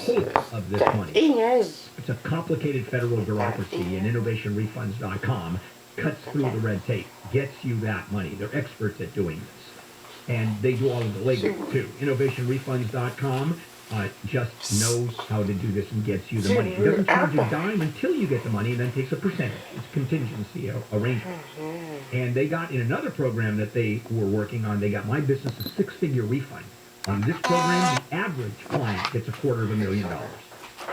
whole of this money. It's a complicated federal bureaucracy, and innovationrefunds.com cuts through the red tape, gets you that money. They're experts at doing this. And they do all of the legwork, too. Innovationrefunds.com just knows how to do this and gets you the money. It doesn't charge a dime until you get the money and then takes a percentage. It's contingency arrangement. And they got, in another program that they were working on, they got My Business a six-figure refund. On this program, the average client gets $250,000.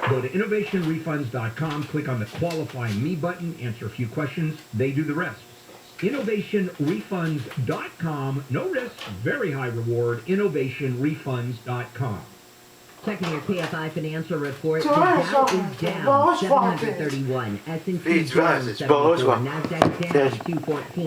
Go to innovationrefunds.com, click on the Qualify Me button, answer a few questions. They do the rest. Innovationrefunds.com, no risk, very high reward, innovationrefunds.com. Checking your KFI financial report, the Dow is down 731, S&P down 74, NASDAQ down 214.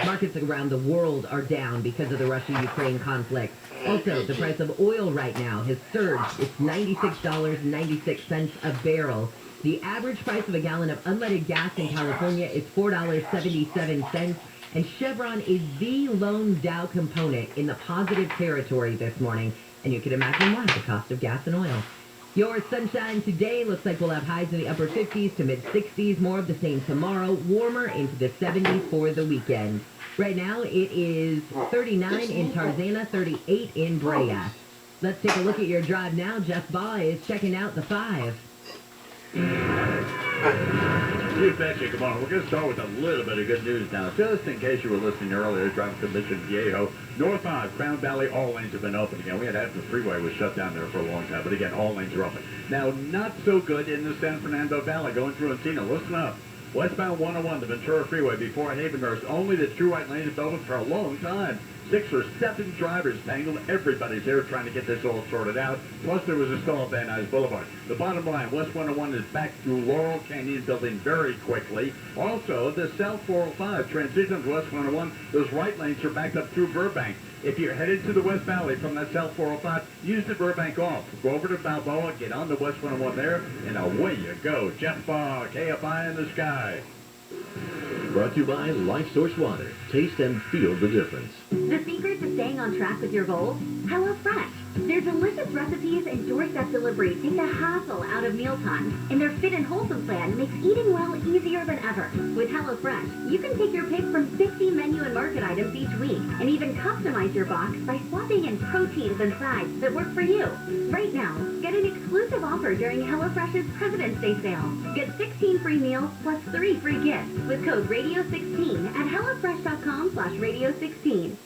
Markets around the world are down because of the Russia-Ukraine conflict. Also, the price of oil right now has surged. It's $96.96 a barrel. The average price of a gallon of unleaded gas in California is $4.77, and Chevron is the lone Dow component in the positive territory this morning. And you can imagine why, the cost of gas and oil. Your sunshine today looks like we'll have highs in the upper 50s to mid-60s, more of the same tomorrow, warmer into the 70s for the weekend. Right now, it is 39 in Tarzana, 38 in Brea. Let's take a look at your drive now. Jeff Baugh is checking out the 5. Steve Betcha, come on. We're going to start with a little bit of good news now. Just in case you were listening earlier, driving from Mission Viejo, North 5, Crown Valley, all lanes have been open again. We had the freeway was shut down there for a long time, but again, all lanes are open. Now, not so good in the San Fernando Valley, going through Encino. Listen up. Westbound 101, the Ventura Freeway, before Havenhurst, only the true white lane has been open for a long time. 6 or 7 drivers tangled. Everybody's there trying to get this all sorted out. Plus, there was a stall at Van Nuys Boulevard. The bottom line, West 101 is back through Laurel Canyon building very quickly. Also, the South 405 transition to West 101, those right lanes are backed up through Burbank. If you're headed to the West Valley from that South 405, use the Burbank off. Go over to Balboa, get on the West 101 there, and away you go. Jeff Baugh, KFI in the sky. Brought to you by Life Source Water. Taste and feel the difference. The secret to staying on track with your goals? HelloFresh. Their delicious recipes and doorstep delivery take the hassle out of mealtime, and their fit and wholesome plan makes eating well easier than ever. With HelloFresh, you can take your pick from 50 menu and market items each week, and even customize your box by swapping in proteins and sides that work for you. Right now, get an exclusive offer during HelloFresh's President's Day sale. Get 16 free meals plus 3 free gifts with code Radio16 at HelloFresh.com/Radio16.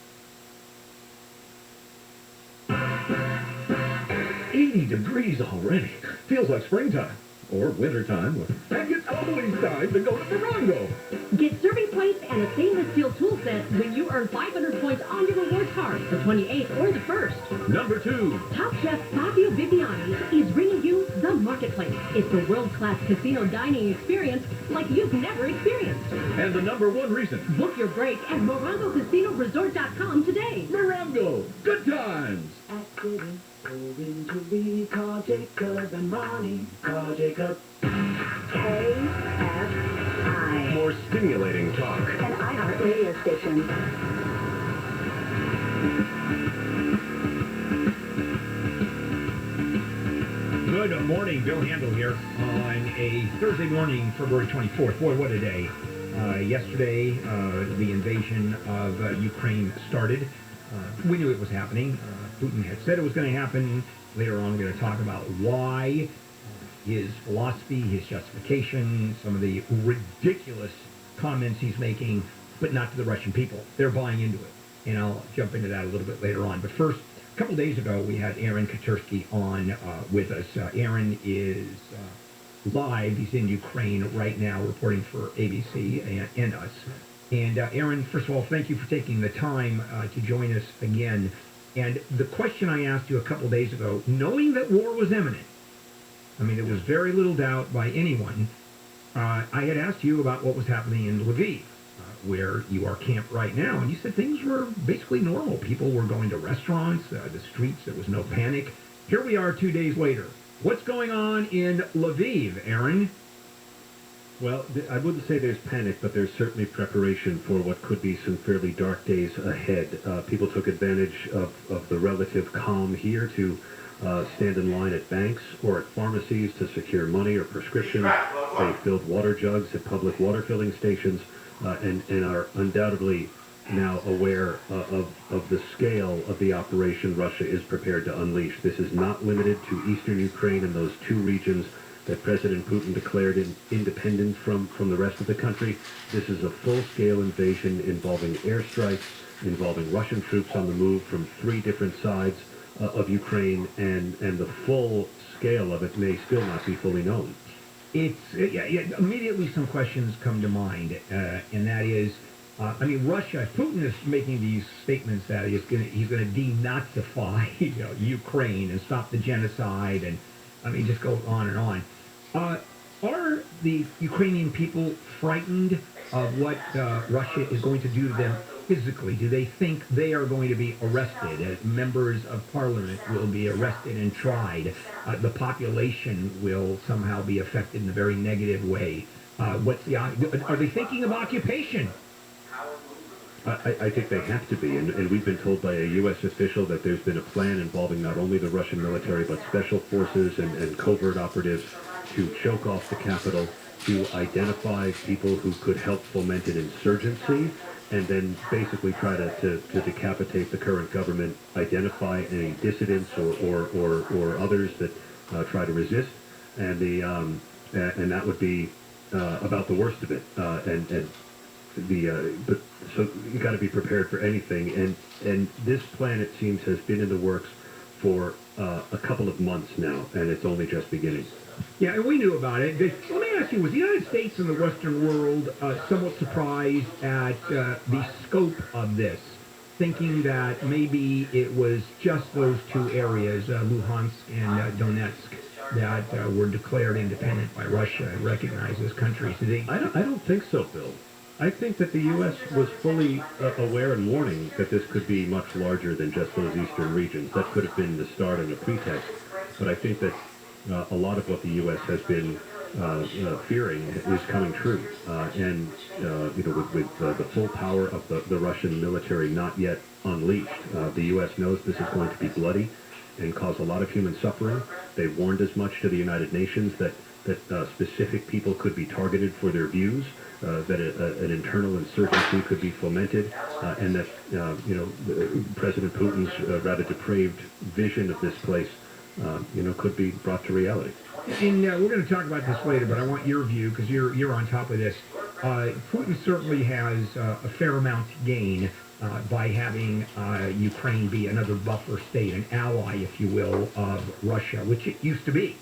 80 degrees already. Feels like springtime. Or wintertime. And it's always time to go to Morongo. Get serving points and a stainless steel tool set when you earn 500 points on your rewards card, the 28th or the 1st. Number 2. Top Chef Fabio Viviani is bringing you The Marketplace. It's a world-class casino dining experience like you've never experienced. And the number 1 reason. Book your break at MorongoCasinoResort.com today. Morongo. Good times. Going to be call Jacob and Ronnie. Call Jacob. KFI. More stimulating talk. An iHeart radio station. Good morning, Bill Handel here on a Thursday morning, February 24th. Boy, what a day. Yesterday, the invasion of Ukraine started. We knew it was happening. Putin had said it was going to happen. Later on, we're going to talk about why, his philosophy, his justification, some of the ridiculous comments he's making, but not to the Russian people. They're buying into it. And I'll jump into that a little bit later on. But first, a couple days ago, we had Aaron Katersky on with us. Aaron is live. He's in Ukraine right now reporting for ABC and us. And Aaron, first of all, thank you for taking the time to join us again. And the question I asked you a couple days ago, knowing that war was imminent, I mean, there was very little doubt by anyone, I had asked you about what was happening in Lviv, where you are camped right now. And you said things were basically normal. People were going to restaurants, the streets, there was no panic. Here we are 2 days later. What's going on in Lviv, Aaron? Well, I wouldn't say there's panic, but there's certainly preparation for what could be some fairly dark days ahead. People took advantage of the relative calm here to stand in line at banks or at pharmacies to secure money or prescriptions. They filled water jugs at public water filling stations and are undoubtedly now aware of the scale of the operation Russia is prepared to unleash. This is not limited to eastern Ukraine and those two regions that President Putin declared independent from the rest of the country. This is a full-scale invasion involving airstrikes, involving Russian troops on the move from 3 different sides of Ukraine, and the full scale of it may still not be fully known. Immediately some questions come to mind, and that is, Russia, Putin is making these statements that he's going to denazify Ukraine and stop the genocide, and just go on and on. Are the Ukrainian people frightened of what Russia is going to do to them physically? Do they think they are going to be arrested? As members of parliament will be arrested and tried. The population will somehow be affected in a very negative way. Are they thinking of occupation? I think they have to be, and we've been told by a U.S. official that there's been a plan involving not only the Russian military but special forces and covert operatives to choke off the capital, to identify people who could help foment an insurgency, and then basically try to decapitate the current government, identify any dissidents or others that try to resist, and that would be about the worst of it. But so you got to be prepared for anything, and this plan, it seems, has been in the works for a couple of months now, and it's only just beginning. Yeah, and we knew about it. Let me ask you, was the United States and the Western world somewhat surprised at the scope of this, thinking that maybe it was just those 2 areas, Luhansk and Donetsk, that were declared independent by Russia and recognized as countries? I don't think so, Bill. I think that the U.S. was fully aware and warning that this could be much larger than just those eastern regions. That could have been the start and a pretext. But I think that a lot of what the U.S. has been fearing is coming true. With the full power of the Russian military not yet unleashed, the U.S. knows this is going to be bloody and cause a lot of human suffering. They warned as much to the United Nations that specific people could be targeted for their views, that an internal insurgency could be fomented, and that President Putin's rather depraved vision of this place could be brought to reality. And we're going to talk about this later, but I want your view, because you're on top of this. Putin certainly has a fair amount to gain by having Ukraine be another buffer state, an ally, if you will, of Russia, which it used to be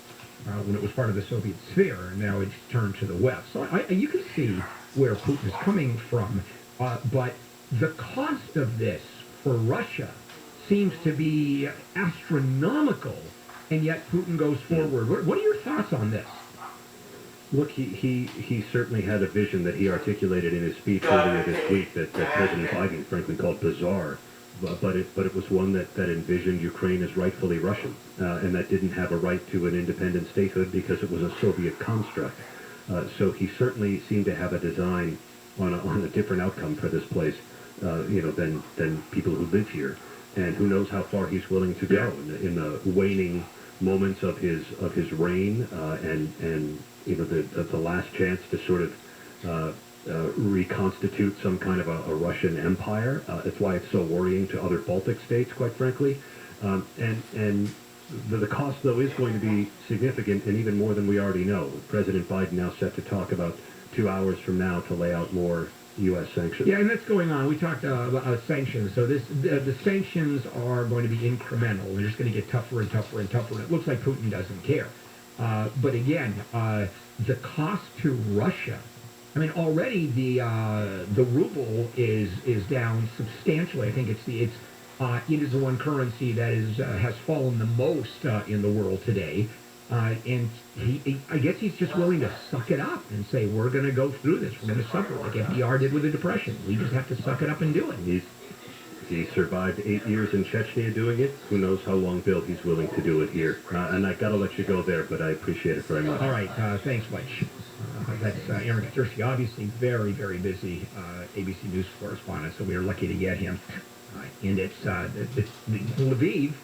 when it was part of the Soviet sphere, and now it's turned to the West. So you can see where Putin is coming from, but the cost of this for Russia seems to be astronomical, and yet Putin goes forward. What are your thoughts on this? Look, he certainly had a vision that he articulated in his speech earlier this week that President Biden frankly called bizarre, but it was one that envisioned Ukraine as rightfully Russian, and that didn't have a right to an independent statehood because it was a Soviet construct. So he certainly seemed to have a design on a different outcome for this place, than people who live here. And who knows how far he's willing to go in the waning moments of his reign, and the last chance to sort of reconstitute some kind of a Russian empire. That's why it's so worrying to other Baltic states, quite frankly. And the cost, though, is going to be significant, and even more than we already know. President Biden now set to talk about 2 hours from now to lay out more U.S. sanctions. Yeah, and that's going on. We talked about sanctions. So the sanctions are going to be incremental. They're just going to get tougher and tougher and tougher. And it looks like Putin doesn't care. But again, the cost to Russia. Already the ruble is down substantially. I think it is the one currency that has fallen the most in the world today. And I guess he's just willing to suck it up and say, we're going to go through this. We're going to suffer like FDR did with the Depression. We just have to suck it up and do it. He survived 8 years in Chechnya doing it. Who knows how long, Bill, he's willing to do it here. And I got to let you go there, but I appreciate it very much. All right. Thanks, Mike. That's Aaron Katersky, obviously very, very busy ABC News correspondent, so we are lucky to get him. And it's Lviv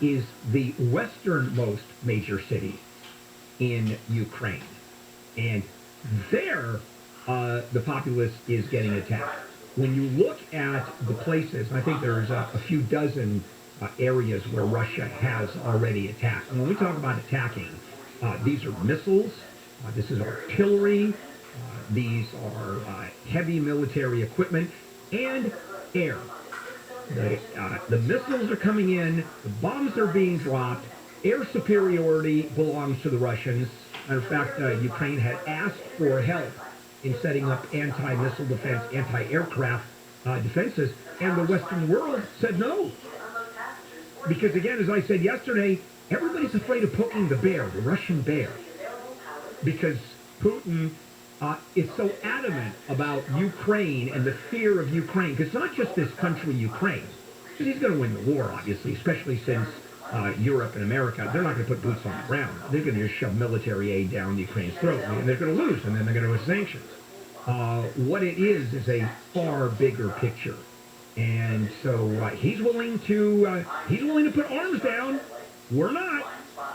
is the westernmost major city in Ukraine. And there, the populace is getting attacked. When you look at the places, I think there's a few dozen areas where Russia has already attacked. And when we talk about attacking, these are missiles, this is artillery, these are heavy military equipment, and air. The missiles are coming in, the bombs are being dropped, air superiority belongs to the Russians. In fact, Ukraine had asked for help in setting up anti-missile defense, anti-aircraft defenses, and the Western world said no. Because again, as I said yesterday, everybody's afraid of poking the bear, the Russian bear, because Putin is so adamant about Ukraine and the fear of Ukraine, because it's not just this country, Ukraine, because he's going to win the war, obviously, especially since Europe and America, they're not going to put boots on the ground. They're going to just shove military aid down Ukraine's throat, and they're going to lose, and then they're going to have sanctions. What it is a far bigger picture. And so he's willing to put arms down. We're not.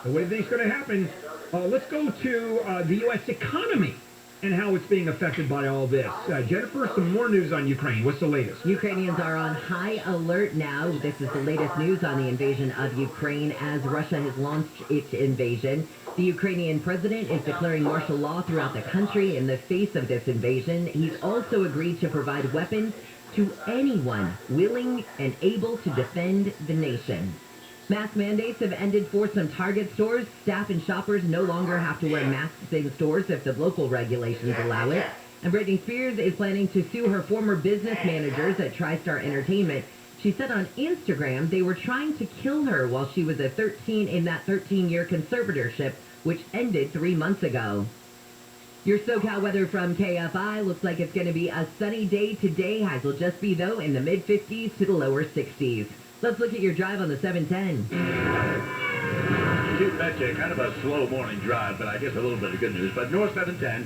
The way things going to happen. Let's go to the U.S. economy and how it's being affected by all this. Jennifer, some more news on Ukraine. What's the latest? Ukrainians are on high alert now. This is the latest news on the invasion of Ukraine as Russia has launched its invasion. The Ukrainian president is declaring martial law throughout the country in the face of this invasion. He's also agreed to provide weapons to anyone willing and able to defend the nation. Mask mandates have ended for some Target stores. Staff and shoppers no longer have to wear masks in stores if the local regulations allow it. And Britney Spears is planning to sue her former business managers at TriStar Entertainment. She said on Instagram they were trying to kill her while she was in that 13-year conservatorship, which ended 3 months ago. Your SoCal weather from KFI looks like it's going to be a sunny day today. Highs will just be, though, in the mid-50s to the lower 60s. Let's look at your drive on the 710. You betcha, kind of a slow morning drive, but I guess a little bit of good news. But North 710,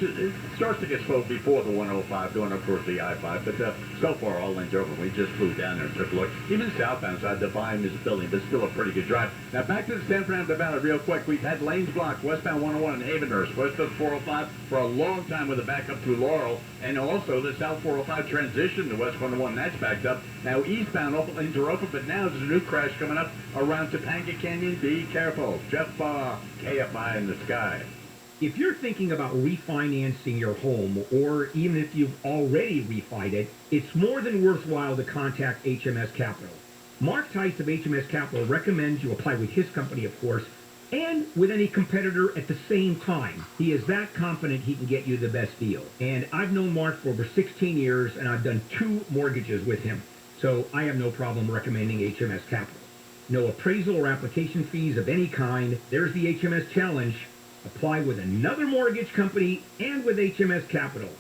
it starts to get slow before the 105 going up towards the I-5, but so far all lanes are open. We just flew down there and took a look. Even southbound side, the volume is building, but still a pretty good drive. Now back to the Stanford Round Valley real quick. We've had lanes blocked, westbound 101 in Havenhurst, west of 405 for a long time with a backup through Laurel, and also the South 405 transition to West 101, that's backed up. Now eastbound lanes are open, but now there's a new crash coming up around Topanga Canyon. Be careful. Jeff KFI in the sky. If you're thinking about refinancing your home, or even if you've already refied it, it's more than worthwhile to contact HMS Capital. Mark Tice of HMS Capital recommends you apply with his company, of course, and with any competitor at the same time. He is that confident he can get you the best deal. And I've known Mark for over 16 years, and I've done 2 mortgages with him. So I have no problem recommending HMS Capital. No appraisal or application fees of any kind. There's the HMS Challenge. Apply with another mortgage company and with HMS Capital.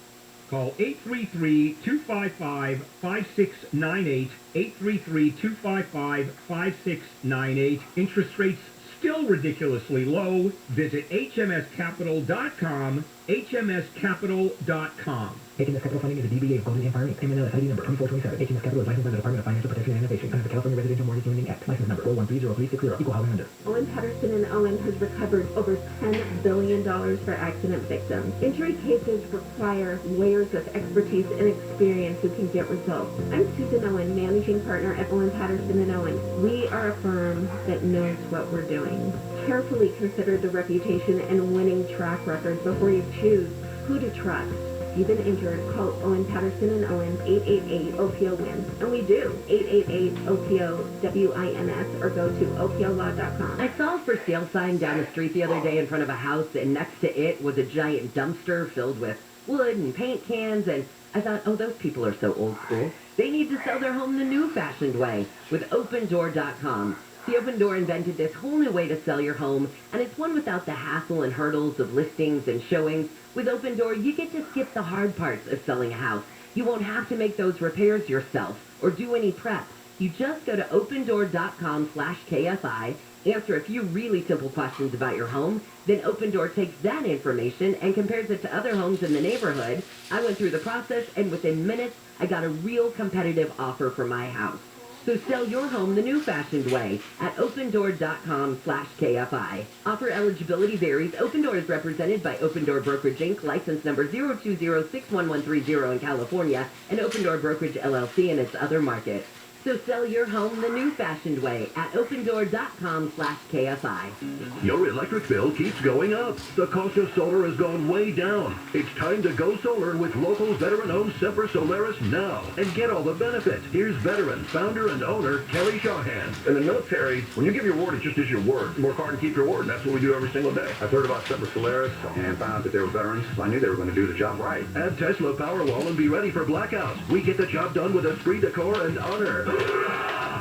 Call 833-255-5698, 833-255-5698. Interest rates still ridiculously low. Visit hmscapital.com, hmscapital.com. HMS Capital Funding is a DBA of Golden Empire Inc. MLS ID number 2427. HMS Capital is licensed by the Department of Financial Protection and Innovation under the California Residential Mortgage Lending Act. License number 4130360. Equal housing lender. Owen Patterson and Owen has recovered over $10 billion for accident victims. Injury cases require layers of expertise and experience who can get results. I'm Susan Owen, managing partner at Owen Patterson and Owen. We are a firm that knows what we're doing. Carefully consider the reputation and winning track record before you choose who to trust. If you've been injured, call Owen Patterson and Owen 888-OPO-WIN. And we do, 888-OPO-WINS, or go to OPOLaw.com. I saw a for sale sign down the street the other day in front of a house, and next to it was a giant dumpster filled with wood and paint cans, and I thought, oh, those people are so old school. They need to sell their home the new-fashioned way with OpenDoor.com. The Open Door invented this whole new way to sell your home, and it's one without the hassle and hurdles of listings and showings. With Open Door, you get to skip the hard parts of selling a house. You won't have to make those repairs yourself or do any prep. You just go to opendoor.com/KFI, answer a few really simple questions about your home, then Open Door takes that information and compares it to other homes in the neighborhood. I went through the process, and within minutes, I got a real competitive offer for my house. So sell your home the new-fashioned way at opendoor.com/KFI. Offer eligibility varies. Open Door is represented by Open Door Brokerage Inc., license number 020611130 in California, and Open Door Brokerage LLC in its other markets. So sell your home the new-fashioned way at opendoor.com/KFI. Your electric bill keeps going up. The cost of solar has gone way down. It's time to go solar with local veteran-owned Semper Solaris now and get all the benefits. Here's veteran, founder, and owner Kelly Cheyenne. In the military, when you give your word, it just is your word. Work hard and keep your word, and that's what we do every single day. I've heard about Semper Solaris and found out that they were veterans. I knew they were going to do the job right. Add Tesla Powerwall and be ready for blackouts. We get the job done with esprit de corps and honor.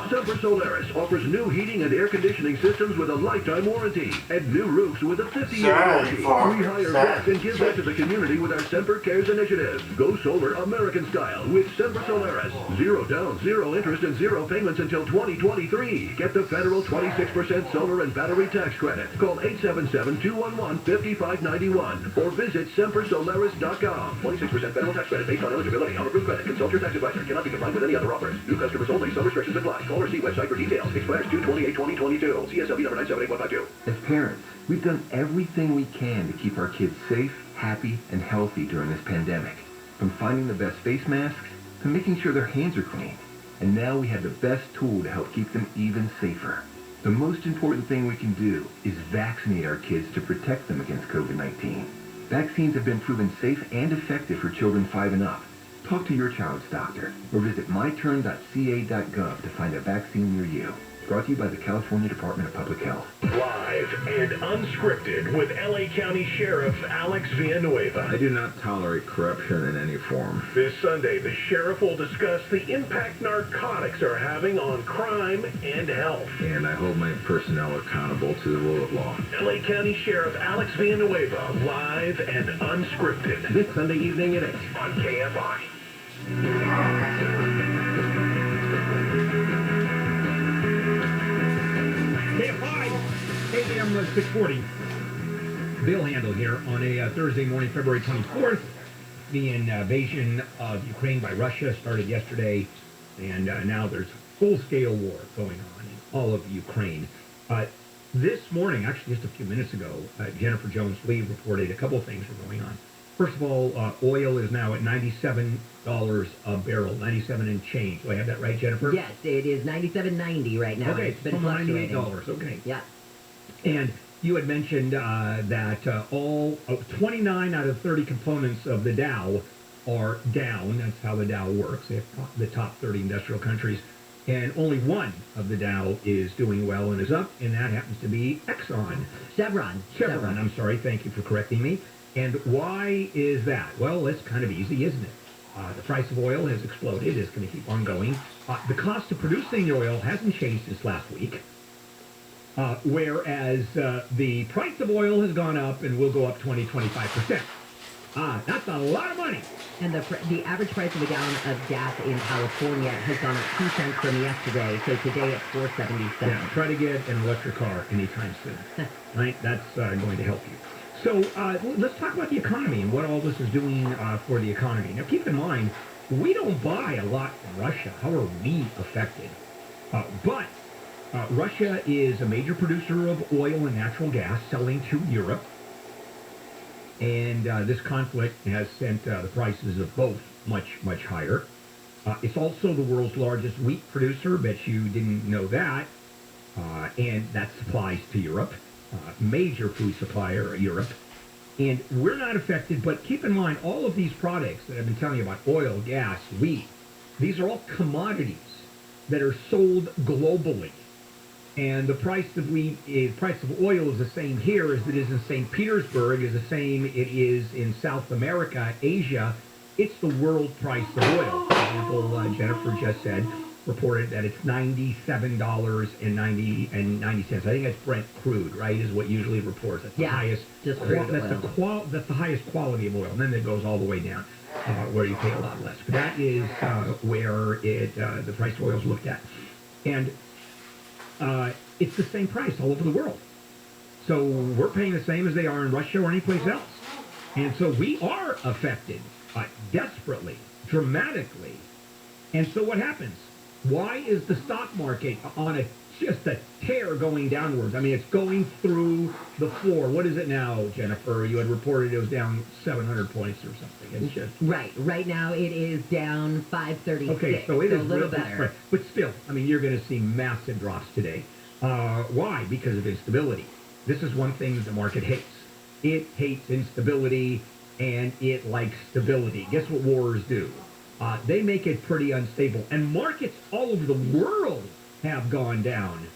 Semper Solaris offers new heating and air conditioning systems with a lifetime warranty and new roofs with a 50-year warranty. We hire vets and give back to the community with our Semper Cares initiative. Go solar American style with Semper Solaris. 0 down, 0 interest, and 0 payments until 2023. Get the federal 26% solar and battery tax credit. Call 877-211-5591 or visit sempersolaris.com. 26% federal tax credit based on eligibility. On approved credit. Consult your tax advisor. Cannot be combined with any other offers. New customers only. Some restrictions apply. Call or see website for details. Expires 2/28/2022. CSLB number 978152. As parents, we've done everything we can to keep our kids safe, happy, and healthy during this pandemic. From finding the best face masks to making sure their hands are clean. And now we have the best tool to help keep them even safer. The most important thing we can do is vaccinate our kids to protect them against COVID-19. Vaccines have been proven safe and effective for children 5 and up. Talk to your child's doctor or visit myturn.ca.gov to find a vaccine near you. Brought to you by the California Department of Public Health. Live and unscripted with LA County Sheriff Alex Villanueva. I do not tolerate corruption in any form. This Sunday, the sheriff will discuss the impact narcotics are having on crime and health. And I hold my personnel accountable to the rule of law. LA County Sheriff Alex Villanueva, live and unscripted. This Sunday evening at 8 on KFI. KFI, 8 a.m. 640. Bill Handel here on a Thursday morning, February 24th. The invasion of Ukraine by Russia started yesterday, and now there's full-scale war going on in all of Ukraine. This morning, actually just a few minutes ago, Jennifer Jones-Lee reported a couple of things are going on. First of all, oil is now at $97 a barrel, 97 and change. Do I have that right, Jennifer? Yes, it is $97.90 right now. Okay, it's been $98. Okay. Yeah. And you had mentioned that all 29 out of 30 components of the Dow are down. That's how the Dow works. They have the top 30 industrial countries. And only one of the Dow is doing well and is up, and that happens to be Chevron. Chevron, I'm sorry. Thank you for correcting me. And why is that? Well, it's kind of easy, isn't it? The price of oil has exploded. It's going to keep on going. The cost of producing the oil hasn't changed since last week, whereas the price of oil has gone up and will go up 20-25%. That's a lot of money. And the average price of a gallon of gas in California has gone up 2 cents from yesterday, so today it's $4.77. Yeah, try to get an electric car anytime soon. Right? That's going to help you. So let's talk about the economy and what all this is doing for the economy. Now, keep in mind, we don't buy a lot from Russia. How are we affected? But Russia is a major producer of oil and natural gas selling to Europe. And this conflict has sent the prices of both much, much higher. It's also the world's largest wheat producer. Bet you didn't know that. And that supplies to Europe. Major food supplier, Europe. And we're not affected, but keep in mind, all of these products that I've been telling you about, oil, gas, wheat, these are all commodities that are sold globally. And the price of oil is the same here as it is in St. Petersburg, is the same it is in South America, Asia. It's the world price of oil. For example, Jennifer just reported that it's $97.90. I think that's Brent crude, right? Is what usually reports. That's the highest. Just crude oil. That's the highest quality of oil, and then it goes all the way down where you pay a lot less. But that is where the price of oil is looked at, and it's the same price all over the world. So we're paying the same as they are in Russia or anyplace else, and so we are affected desperately, dramatically. And so what happens? Why is the stock market on just a tear going downwards? I mean, it's going through the floor. What is it now, Jennifer? You had reported it was down 700 points or something. It's just... Right now it is down 536. Okay, so it is a little better. But still, I mean, you're going to see massive drops today. Why? Because of instability. This is one thing that the market hates. It hates instability, and it likes stability. Guess what wars do? They make it pretty unstable. And markets all over the world have gone down.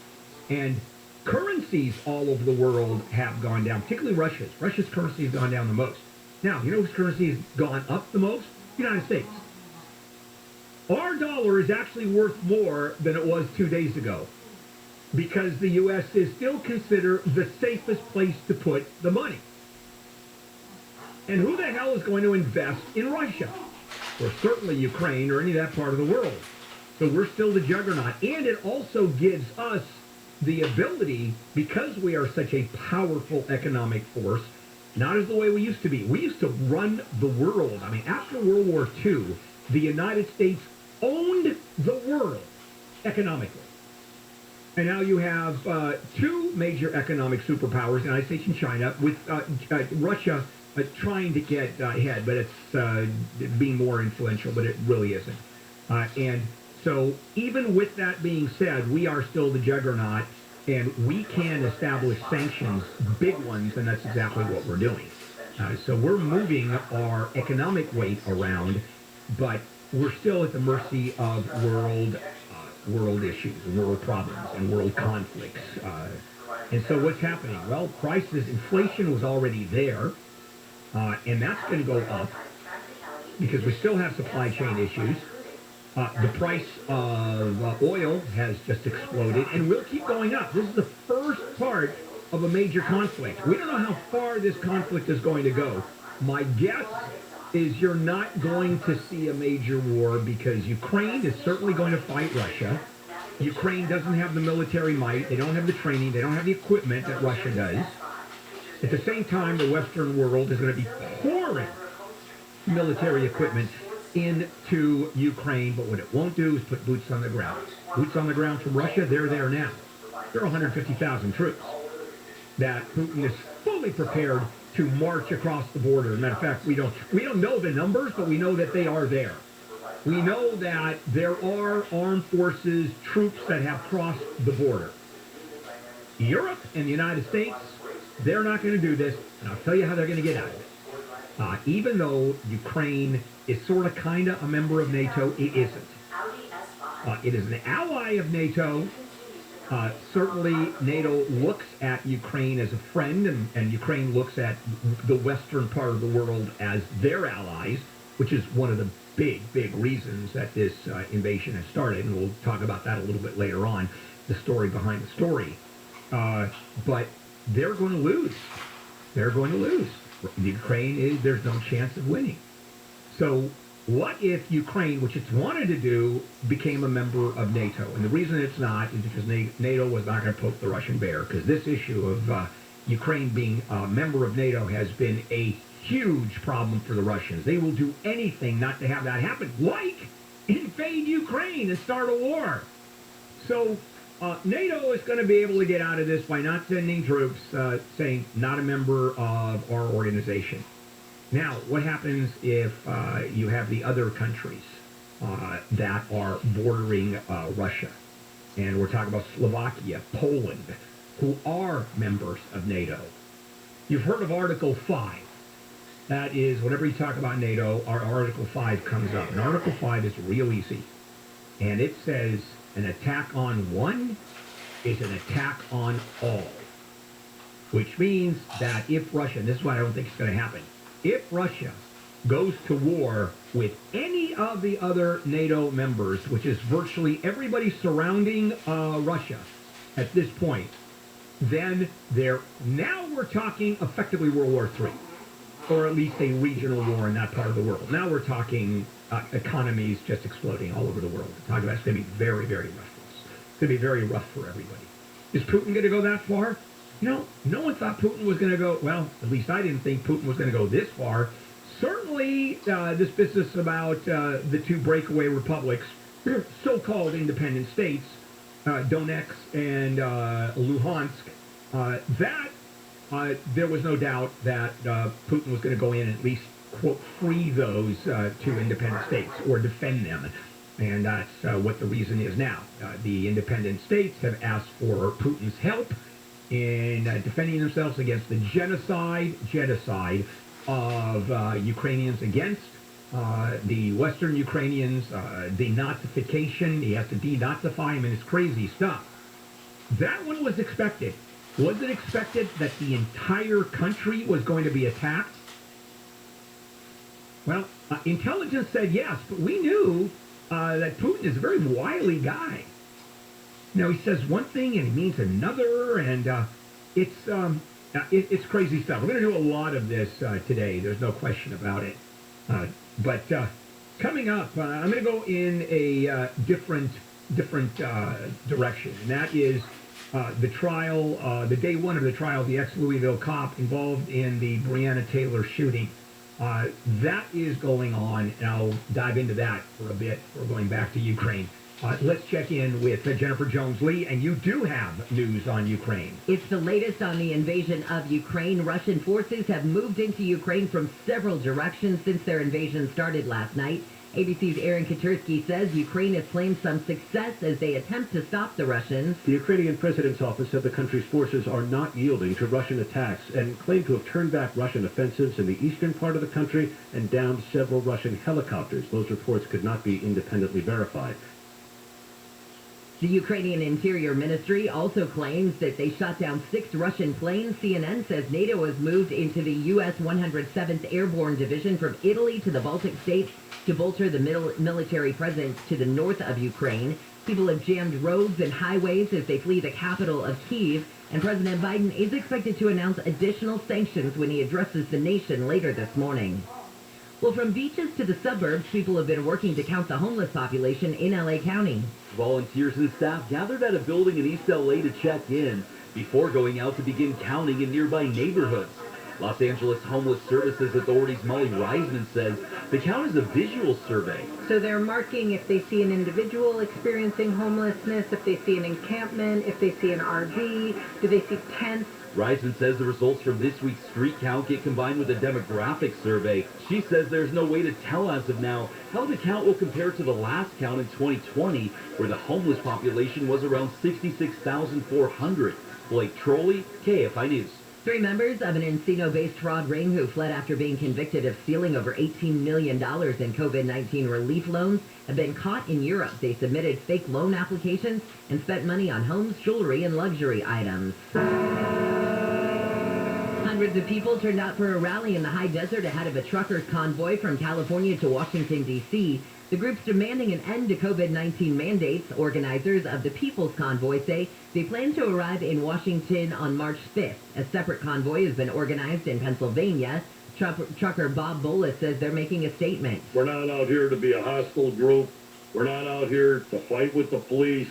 And currencies all over the world have gone down, particularly Russia's. Russia's currency has gone down the most. Now, you know whose currency has gone up the most? The United States. Our dollar is actually worth more than it was 2 days ago, because the U.S. is still considered the safest place to put the money. And who the hell is going to invest in Russia? Or certainly Ukraine or any of that part of the world. So we're still the juggernaut. And it also gives us the ability, because we are such a powerful economic force, not as the way we used to be. We used to run the world. I mean, after World War II, the United States owned the world economically. And now you have two major economic superpowers, the United States and China, with Russia trying to get ahead, but it's being more influential, but it really isn't. And so even with that being said, we are still the juggernaut, and we can establish sanctions, big ones, and that's exactly what we're doing. So we're moving our economic weight around, but we're still at the mercy of world issues, world problems, and world conflicts. And so what's happening? Well, prices, inflation was already there, and that's going to go up because we still have supply chain issues. The price of oil has just exploded and will keep going up. This is the first part of a major conflict. We don't know how far this conflict is going to go. My guess is you're not going to see a major war because Ukraine is certainly going to fight Russia. Ukraine doesn't have the military might. They don't have the training. They don't have the equipment that Russia does. At the same time, the Western world is going to be pouring military equipment into Ukraine, but what it won't do is put boots on the ground. Boots on the ground from Russia, they're there now. There are 150,000 troops that Putin is fully prepared to march across the border. Matter of fact, we don't know the numbers, but we know that they are there. We know that there are armed forces, troops that have crossed the border. Europe and the United States, they're not going to do this, and I'll tell you how they're going to get out of it. Even though Ukraine is sort of kind of a member of NATO, it isn't. It is an ally of NATO. Certainly, NATO looks at Ukraine as a friend, and Ukraine looks at the western part of the world as their allies, which is one of the big reasons that this invasion has started, and we'll talk about that a little bit later on, the story behind the story. But they're going to lose. They're going to lose. Ukraine there's no chance of winning. So what if Ukraine, which it's wanted to do, became a member of NATO? And the reason it's not is because NATO was not going to poke the Russian bear, because this issue of Ukraine being a member of NATO has been a huge problem for the Russians. They will do anything not to have that happen, like invade Ukraine and start a war. So NATO is going to be able to get out of this by not sending troops, saying not a member of our organization. Now, what happens if you have the other countries that are bordering Russia? And we're talking about Slovakia, Poland, who are members of NATO. You've heard of Article 5. That is, whenever you talk about NATO, our Article 5 comes up. And Article 5 is real easy. And it says an attack on one is an attack on all. Which means that if Russia, and this is why I don't think it's going to happen, if Russia goes to war with any of the other NATO members, which is virtually everybody surrounding Russia at this point, then now we're talking effectively World War III, or at least a regional war in that part of the world. Now we're talking economies just exploding all over the world. We're talking about it's going to be very, very rough for us. It's going to be very rough for everybody. Is Putin going to go that far? You know, no one thought Putin was going to go, well, at least I didn't think Putin was going to go this far. Certainly, this business about the two breakaway republics so-called independent states, Donetsk and Luhansk, there was no doubt that Putin was going to go in and at least, quote, free those two independent states or defend them. And that's what the reason is now. The independent states have asked for Putin's help in defending themselves against the genocide of Ukrainians against the Western Ukrainians, denazification. He has to denazify them and it's crazy stuff. That one was expected. Was it expected that the entire country was going to be attacked? Well, intelligence said yes, but we knew that Putin is a very wily guy. You know, he says one thing and he means another, and it's crazy stuff. We're going to do a lot of this today. There's no question about it. But coming up, I'm going to go in a different direction, and that is the trial, the day one of the trial of the ex-Louisville cop involved in the Breonna Taylor shooting. That is going on, and I'll dive into that for a bit. We're going back to Ukraine. Let's check in with Jennifer Jones-Lee, and you do have news on Ukraine. It's the latest on the invasion of Ukraine. Russian forces have moved into Ukraine from several directions since their invasion started last night. ABC's Aaron Katersky says Ukraine has claimed some success as they attempt to stop the Russians. The Ukrainian president's office said the country's forces are not yielding to Russian attacks and claimed to have turned back Russian offensives in the eastern part of the country and downed several Russian helicopters. Those reports could not be independently verified. The Ukrainian Interior Ministry also claims that they shot down 6 Russian planes. CNN says NATO has moved into the U.S. 107th Airborne Division from Italy to the Baltic states to bolster the military presence to the north of Ukraine. People have jammed roads and highways as they flee the capital of Kyiv, and President Biden is expected to announce additional sanctions when he addresses the nation later this morning. Well, from beaches to the suburbs, people have been working to count the homeless population in L.A. County. Volunteers and staff gathered at a building in East L.A. to check in before going out to begin counting in nearby neighborhoods. Los Angeles Homeless Services Authority's Molly Reisman says the count is a visual survey. So they're marking if they see an individual experiencing homelessness, if they see an encampment, if they see an RV, do they see tents. Reisman says the results from this week's street count get combined with a demographic survey. She says there's no way to tell as of now how the count will compare to the last count in 2020, where the homeless population was around 66,400. Blake Trolley, KFI News. 3 members of an Encino-based fraud ring who fled after being convicted of stealing over $18 million in COVID-19 relief loans have been caught in Europe. They submitted fake loan applications and spent money on homes, jewelry, and luxury items. Hundreds of people turned out for a rally in the high desert ahead of a truckers' convoy from California to Washington, D.C. The group's demanding an end to COVID-19 mandates. Organizers of the People's Convoy say they plan to arrive in Washington on March 5th. A separate convoy has been organized in Pennsylvania. Trucker Bob Bullis says they're making a statement. We're not out here to be a hostile group. We're not out here to fight with the police.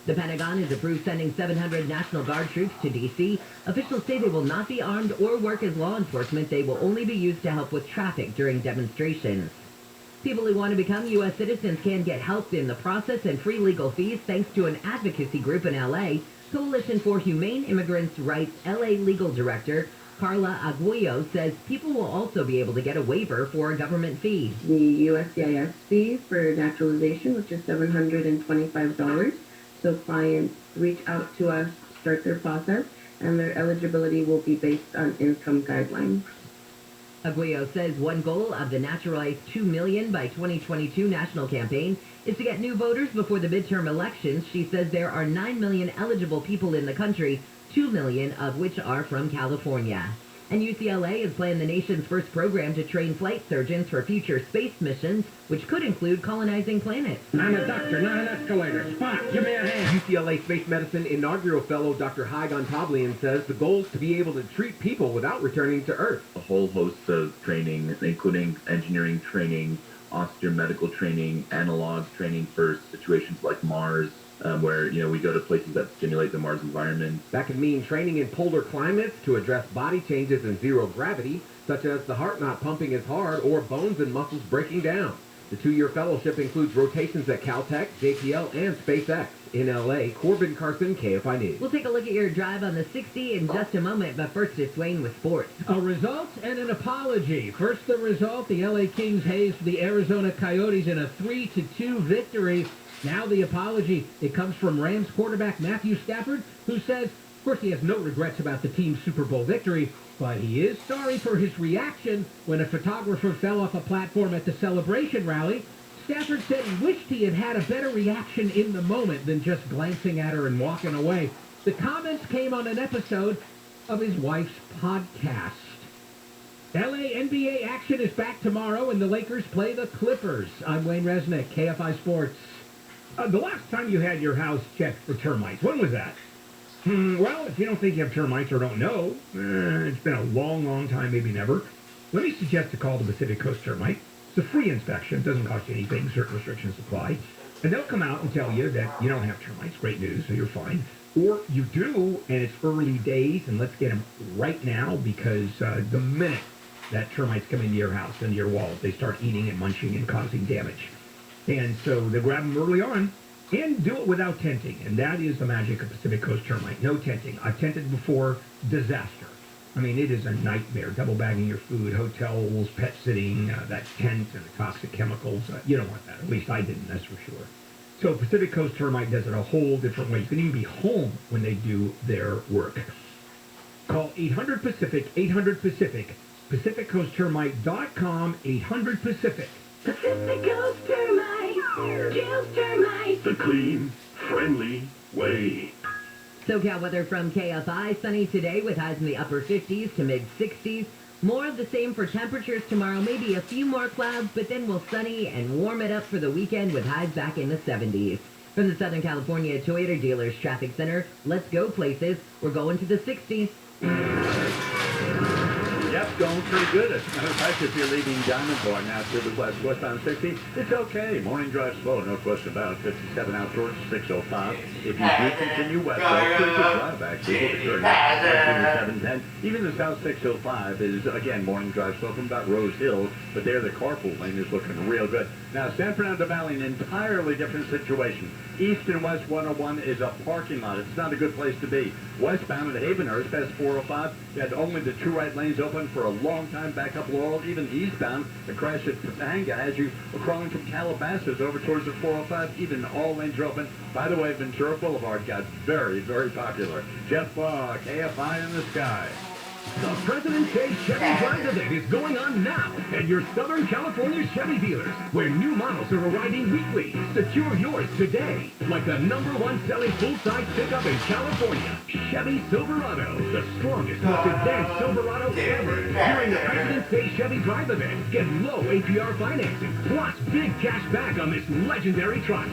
The Pentagon has approved sending 700 National Guard troops to D.C. Officials say they will not be armed or work as law enforcement. They will only be used to help with traffic during demonstrations. People who want to become U.S. citizens can get help in the process and free legal fees thanks to an advocacy group in L.A. Coalition for Humane Immigrants' Rights L.A. Legal Director Carla Aguillo says people will also be able to get a waiver for a government fee. The USCIS fee for naturalization, which is $725. So clients reach out to us, start their process, and their eligibility will be based on income guidelines. Aguillo says one goal of the Naturalize 2 Million by 2022 national campaign is to get new voters before the midterm elections. She says there are 9 million eligible people in the country, 2 million of which are from California. And UCLA has planned the nation's first program to train flight surgeons for future space missions, which could include colonizing planets. I'm a doctor, not an escalator. Spock, give me a hand. UCLA Space Medicine inaugural fellow Dr. Haigan Tablian says the goal is to be able to treat people without returning to Earth. A whole host of training, including engineering training, oxygen medical training, analog training for situations like Mars, where, we go to places that stimulate the Mars environment. That could mean training in polar climates to address body changes in zero gravity, such as the heart not pumping as hard or bones and muscles breaking down. The 2-year fellowship includes rotations at Caltech, JPL, and SpaceX. In L.A., Corbin Carson, KFI News. We'll take a look at your drive on the 60 in just a moment, but first it's Wayne with sports. A result and an apology. First the result, the L.A. Kings hazed the Arizona Coyotes in a 3-2 victory. Now the apology. It comes from Rams quarterback Matthew Stafford, who says, of course, he has no regrets about the team's Super Bowl victory, but he is sorry for his reaction when a photographer fell off a platform at the celebration rally. Stafford said he wished he had had a better reaction in the moment than just glancing at her and walking away. The comments came on an episode of his wife's podcast. LA NBA action is back tomorrow, and the Lakers play the Clippers. I'm Wayne Resnick, KFI Sports. The last time you had your house checked for termites, when was that? Well, if you don't think you have termites or don't know, it's been a long, long time, maybe never. Let me suggest a call to Pacific Coast Termite. It's a free inspection. It doesn't cost you anything. Certain restrictions apply. And they'll come out and tell you that you don't have termites. Great news, so you're fine. Or you do, and it's early days, and let's get them right now, because the minute that termites come into your house, into your walls, they start eating and munching and causing damage. And so they grab them early on and do it without tenting. And that is the magic of Pacific Coast Termite. No tenting. I've tented before. Disaster. I mean, it is a nightmare. Double bagging your food, hotels, pet sitting, that tent and the toxic chemicals. You don't want that. At least I didn't, that's for sure. So Pacific Coast Termite does it a whole different way. You can even be home when they do their work. Call 800-PACIFIC, 800-PACIFIC, PacificCoastTermite.com, 800-PACIFIC. Pacific Coast Termite, Jill's Termite. The clean, friendly way. SoCal weather from KFI. Sunny today with highs in the upper 50s to mid-60s. More of the same for temperatures tomorrow. Maybe a few more clouds, but then we'll sunny and warm it up for the weekend with highs back in the 70s. From the Southern California Toyota Dealers Traffic Center, let's go places. We're going to the 60s. Yep, going pretty good. As a matter of fact, if you're leaving Diamond Bar now to the westbound 60, it's okay. Morning drive slow, no question about it. 57 out towards 605. If you do continue west, pretty good drive actually. Look at your 710. Even the south 605 is, again, morning drive slow from about Rose Hill, but there the carpool lane is looking real good. Now, San Fernando Valley, an entirely different situation. East and West 101 is a parking lot. It's not a good place to be. Westbound at Havenhurst, past 405, you had only the 2 right lanes open for a long time back up Laurel. Even eastbound, the crash at Topanga has you crawling from Calabasas over towards the 405. Even all lanes are open. By the way, Ventura Boulevard got very, very popular. Jeff Baugh, KFI in the sky. The President's Day Chevy Drive event is going on now at your Southern California Chevy dealers, where new models are arriving weekly. Secure yours today, like the #1 selling full-size pickup in California, Chevy Silverado, the strongest, most advanced Silverado ever. During the President's Day Chevy Drive event, get low APR financing, plus big cash back on this legendary truck.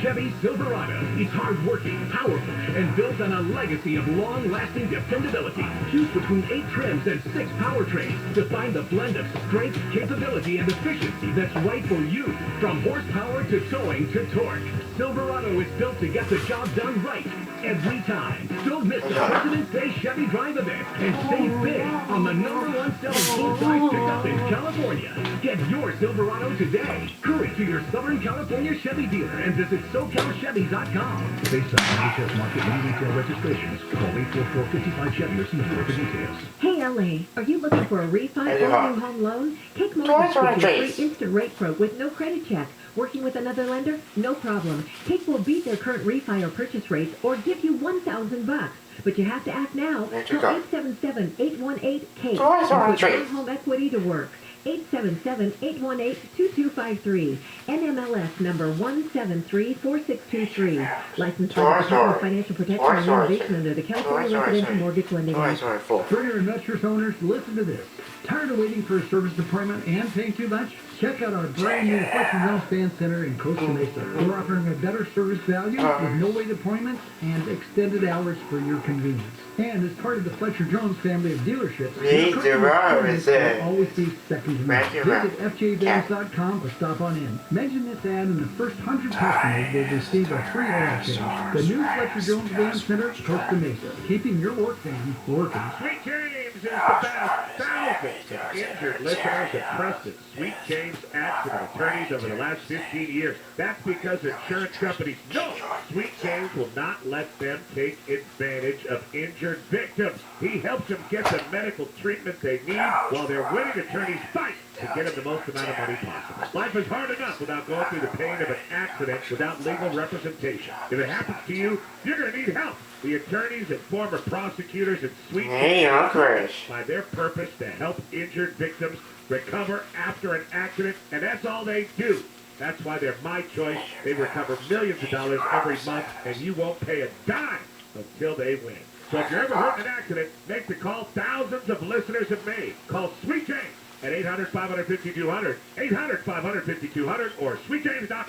Chevy Silverado is hard-working, powerful, and built on a legacy of long-lasting dependability. Choose between 8 trims and 6 powertrains to find the blend of strength, capability, and efficiency that's right for you. From horsepower to towing to torque, Silverado is built to get the job done right every time. Don't miss the President's Day Chevy Drive event and save big on the #1 selling full-size pickup in California. Get your Silverado today. Hurry to your Southern California Chevy dealer and visit SoCalChevy.com. Based on NHS market and retail registrations, call 844-55-CHEVY or see dealer for details. Hey LA, are you looking for a refi or new home loan? Take Mortgage Quick's free instant rate quote with no credit check. Working with another lender? No problem. Take will beat their current refi or purchase rates or give you $1,000. But you have to act now. Call 877-818-KATE and put your home equity to work. 877-818-2253. NMLS number 1734623. Licensed by the Department of Financial Protection and Innovation under the California Residential Mortgage Lending Act. For your investors owners, listen to this. Tired of waiting for a service department and paying too much? Check out our brand new Fletcher Jones Fan Center in Costa Mesa. We're offering a better service value with no wait appointments and extended hours for your convenience. And as part of the Fletcher Jones family of dealerships, your appointments will always be second to none. Visit fjvans.com to stop on in. Mention this ad and the first 100 customers will receive a free oil change. The new Fletcher Jones Fan Center, Costa Mesa. Keeping your work van working. Sweet James is the best. thousands of injured listeners have trusted Sweet James accident attorneys over the last 15 years. That's because insurance companies know Sweet James will not let them take advantage of injured victims. He helps them get the medical treatment they need while their winning attorneys fight to get them the most amount of money possible. Life is hard enough without going through the pain of an accident without legal representation. If it happens to you, you're going to need help. The attorneys and former prosecutors at Sweet James by their purpose to help injured victims recover after an accident, and that's all they do. That's why they're my choice. They recover millions of dollars every month, and you won't pay a dime until they win. So if you're ever hurt in an accident, make the call thousands of listeners have made. Call Sweet James at 800-550-200, 800-550-200, or sweetjames.com.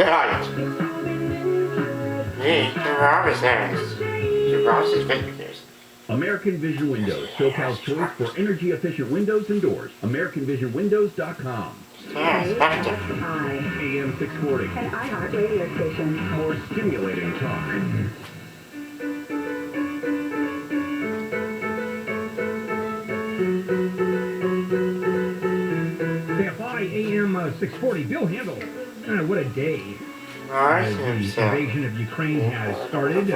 American Vision Windows, SoCal's choice for energy-efficient windows and doors. AmericanVisionWindows.com. AM 640. An iHeart radio station. More stimulating talk. KFI AM 640. Bill Handel. What a day. The invasion of Ukraine has started.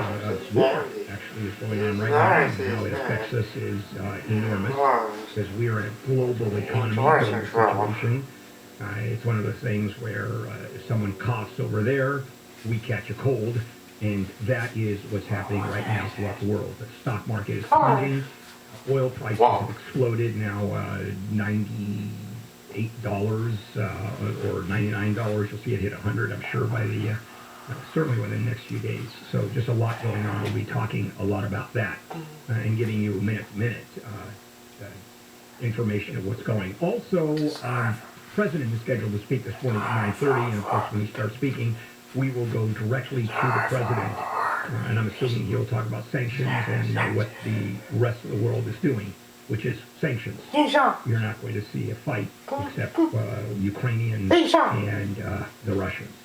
War actually is going on right now. And how it affects us is enormous because we are in a global economy situation. It's one of the things where if someone coughs over there, we catch a cold, and that is what's happening right now throughout the world. The stock market is plunging. Oil prices have exploded now. $98 or $99. You'll see it hit 100, I'm sure, by the certainly within the next few days. So just a lot going on. We'll be talking a lot about that and giving you minute-to-minute information of what's going. Also, President is scheduled to speak this morning at 9:30, and of course, when he starts speaking, we will go directly to the president, and I'm assuming he'll talk about sanctions and what the rest of the world is doing, which is sanctions. You're not going to see a fight except Ukrainians and the Russians.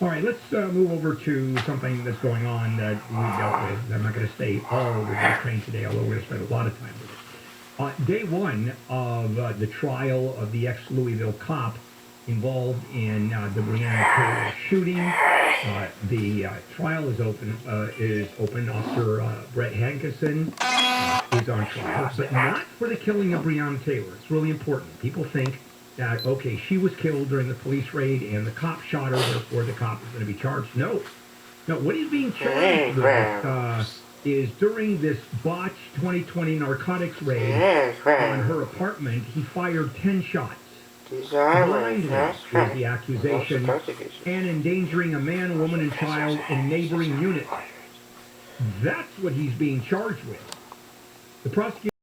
All right, let's move over to something that's going on that we dealt with. I'm not going to stay all over Ukraine today, although we're going to spend a lot of time with it. Day one of the trial of the ex-Louisville cop involved in the Breonna Taylor shooting. The trial is open. Officer Brett Hankinson is on trial, but not for the killing of Breonna Taylor. It's really important. People think that, okay, she was killed during the police raid and the cop shot her, therefore the cop is going to be charged. No. What he's being charged with is during this botched 2020 narcotics raid on her apartment, he fired 10 shots. Blindly is the accusation, and endangering a man, woman, and child in neighboring units. That's what he's being charged with. The prosecutor